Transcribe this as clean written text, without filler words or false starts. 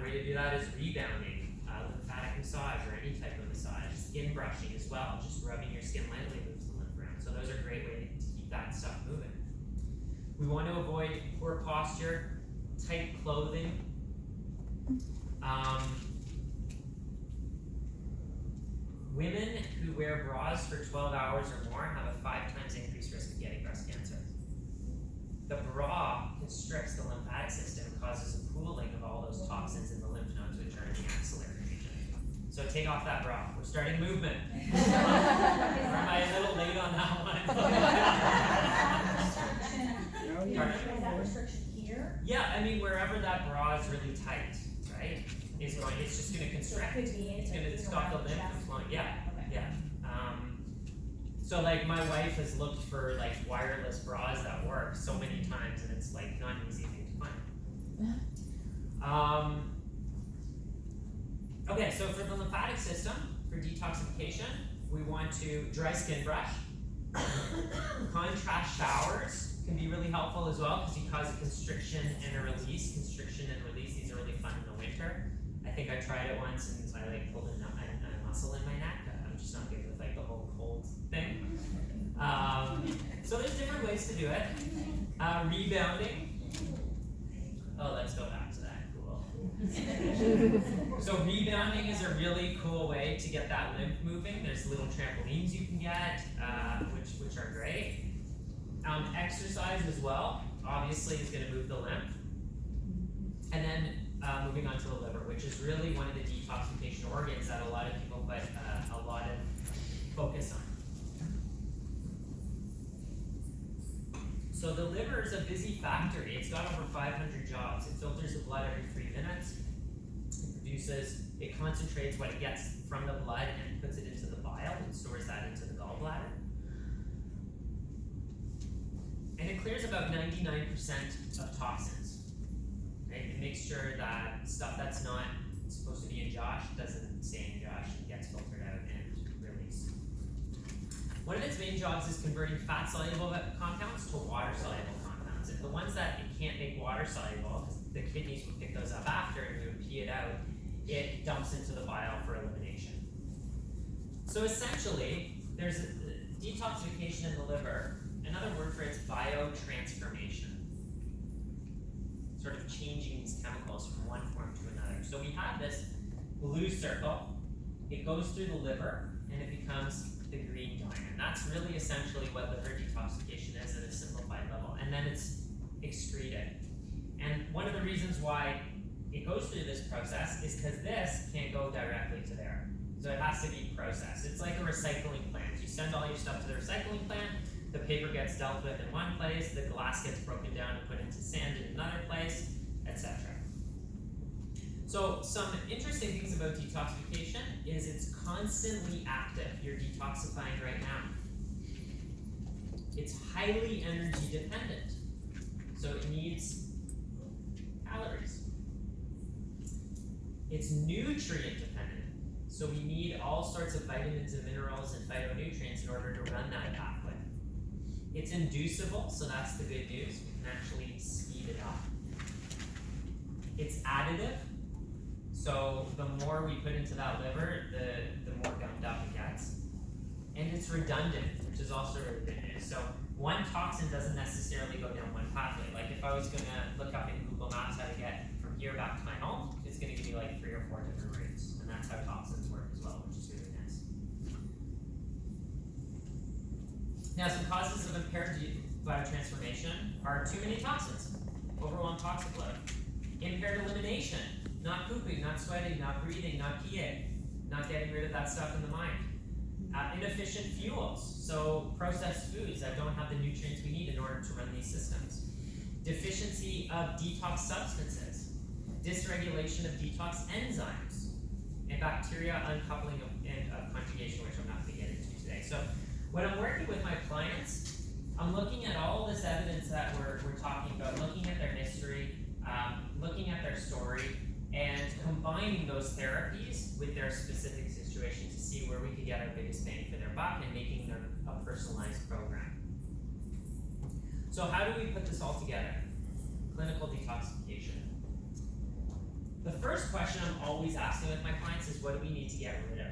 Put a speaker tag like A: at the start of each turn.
A: way to do that is rebounding, lymphatic massage or any type of massage, skin brushing as well, just rubbing your skin lightly moves the lymph around. So those are great ways to keep that stuff moving. We want to avoid poor posture, tight clothing. Women who wear bras for 12 hours or more have a 5 times increased risk of getting breast cancer. The bra constricts the lymphatic system and causes a pooling of all those toxins in the lymph nodes, which are in the axillary region. So take off that bra. We're starting movement. Or am I a little late on that one?
B: Is that restriction here?
A: Yeah, I mean, wherever that bra is really tight, right? It's just going to constrict.
B: So it could be
A: it's going to stop the lymph from flowing. Yeah,
B: okay.
A: yeah. So like my wife has looked for like wireless bras that work so many times, and it's like not an easy thing to find. Okay, so for the lymphatic system, for detoxification, we want to dry skin brush. Contrast showers can be really helpful as well because you cause a constriction and a release. Constriction and release, these are really fun in the winter. I think I tried it once and I like pulled a muscle in my neck. I'm just not good with like the whole cold thing. So there's different ways to do it. Rebounding. Oh, let's go back to that. Cool. So rebounding is a really cool way to get that lymph moving. There's little trampolines you can get, which are great. Exercise as well, obviously, is going to move the lymph. And then moving on to the liver, which is really one of the detoxification organs that a lot of people put a lot of focus on. So the liver is a busy factory. It's got over 500 jobs. It filters the blood every 3 minutes. It concentrates what it gets from the blood and puts it into the bile and stores that into the gallbladder. And it clears about 99% of toxins. Right? It makes sure that stuff that's not supposed to be in Josh doesn't stay in Josh and gets filtered out and released. One of its main jobs is converting fat-soluble compounds to water-soluble compounds. And the ones that it can't make water-soluble, because the kidneys will pick those up after and we would pee it out, it dumps into the bile for elimination. So essentially, there's a detoxification in the liver. Another word for it is biotransformation. Sort of changing these chemicals from one form to another. So we have this blue circle. It goes through the liver and it becomes the green diamond. That's really essentially what liver detoxification is at a simplified level. And then it's excreted. And one of the reasons why it goes through this process is because this can't go directly to there. So it has to be processed. It's like a recycling plant. You send all your stuff to the recycling plant, the paper gets dealt with in one place, the glass gets broken down and put into sand in another place, etc. So some interesting things about detoxification is it's constantly active. You're detoxifying right now. It's highly energy dependent. So it needs calories. It's nutrient dependent. So we need all sorts of vitamins and minerals and phytonutrients in order to run that pathway. It's inducible, so that's the good news. We can actually speed it up. It's additive. So the more we put into that liver, the more gummed up it gets. And it's redundant, which is also really good news. So one toxin doesn't necessarily go down one pathway. Like if I was going to look up in Google Maps how to get from here back to my home, it's going to give me like 3 or 4 different routes. And that's how toxins work as well, which is really nice. Now, some causes of impaired biotransformation are too many toxins, overwhelmed toxic load. Impaired elimination, not pooping, not sweating, not breathing, not peeing, not getting rid of that stuff in the mind. Inefficient fuels, so processed foods that don't have the nutrients we need in order to run these systems. Deficiency of detox substances, dysregulation of detox enzymes, and bacteria uncoupling of conjugation, which I'm not going to get into today. So when I'm working with my clients, I'm looking at all this evidence that we're talking about, looking at their history, looking at their story, and combining those therapies with their specific situation to see where we can get our biggest bang for their buck and making them a personalized program. So how do we put this all together? Clinical detoxification. the first question I'm always asking with my clients is, what do we need to get rid of?